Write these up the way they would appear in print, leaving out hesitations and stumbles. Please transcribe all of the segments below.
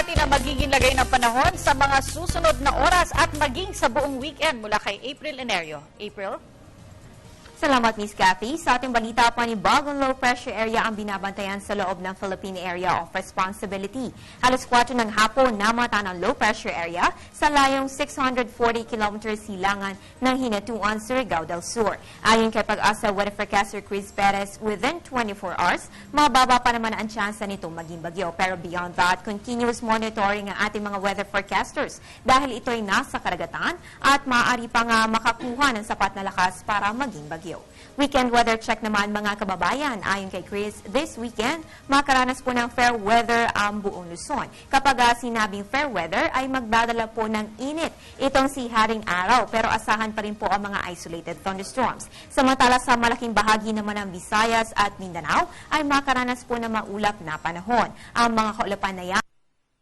natin ang magiging lagay ng panahon sa mga susunod na oras at maging sa buong weekend mula kay April Enerio. April? Salamat, Miss Kathy. Sa ating balita, panibagong low pressure area ang binabantayan sa loob ng Philippine Area of Responsibility. Halos 4 ng hapon namata ng low pressure area sa layong 640 km silangan ng Hinatuan, Surigao del Sur. Ayon kay Pag-asa Weather Forecaster Chris Perez, within 24 hours, mababa pa naman ang tsansa nitong maging bagyo. Pero beyond that, continuous monitoring ang ating mga weather forecasters dahil ito'y nasa karagatan at maaari pa nga makakuha ng sapat na lakas para maging bagyo. Weekend weather check naman mga kababayan. Ayon kay Chris, this weekend, makaranas po ng fair weather ang buong Luzon. Kapag sinabing fair weather, ay magdadala po ng init. Itong si Haring Araw, pero asahan pa rin po ang mga isolated thunderstorms. Samantala sa malaking bahagi naman ng Visayas at Mindanao, ay makaranas po ng maulap na panahon. Ang mga kaulapan na yan,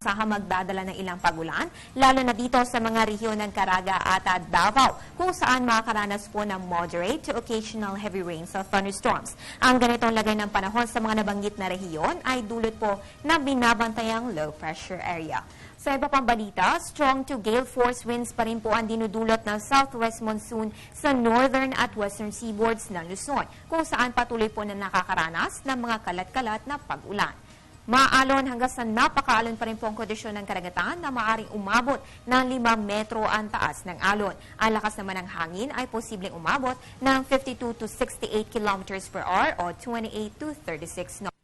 magdadala ng ilang pagulan, lalo na dito sa mga rehiyon ng Caraga at Davao, kung saan makakaranas po ng moderate to occasional heavy rains or thunderstorms. Ang ganitong lagay ng panahon sa mga nabanggit na rehiyon ay dulot po na binabantayang low pressure area. Sa iba pang balita, strong to gale force winds pa rin po ang dinudulot ng southwest monsoon sa northern at western seaboards ng Luzon, kung saan patuloy po na nakakaranas ng mga kalat-kalat na pag-ulan. Maalon hanggang sa napakaalon pa rin po ang kondisyon ng karagatan na maaaring umabot ng 5 metro ang taas ng alon. Ang lakas naman ng hangin ay posibleng umabot ng 52 to 68 kilometers per hour o 28 to 36 knots.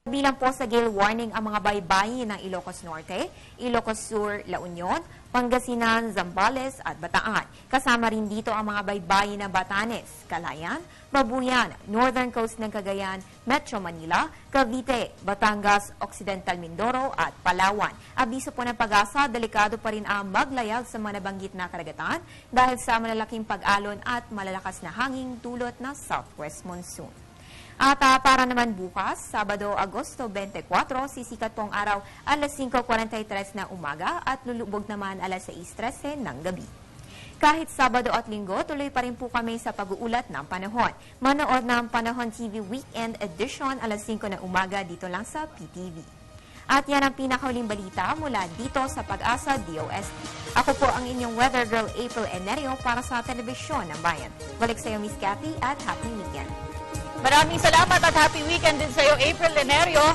Bilang po sa gale warning ang mga baybayin ng Ilocos Norte, Ilocos Sur, La Union, Pangasinan, Zambales at Bataan. Kasama rin dito ang mga baybayin ng Batanes, Calayan, Babuyan, Northern Coast ng Cagayan, Metro Manila, Cavite, Batangas, Occidental Mindoro at Palawan. Abiso po ng Pag-asa, delikado pa rin ang maglayag sa mga nabanggit na karagatan dahil sa malalaking pag-alon at malalakas na hangin dulot na southwest monsoon. At para naman bukas, Sabado, Agosto 24, sisikat po ang araw alas 5:43 ng umaga at lulubog naman alas 6:13 ng gabi. Kahit Sabado at Linggo, tuloy pa rin po kami sa pag-uulat ng panahon. Manood ng Panahon TV Weekend Edition alas 5 ng umaga dito lang sa PTV. At yan ang pinakauling balita mula dito sa Pag-asa DOST. Ako po ang inyong weather girl April Enerio para sa Telebisyon ng Bayan. Balik sa iyo, Miss Kathy, at happy weekend. Maraming salamat at happy weekend din sa iyo, April Enerio.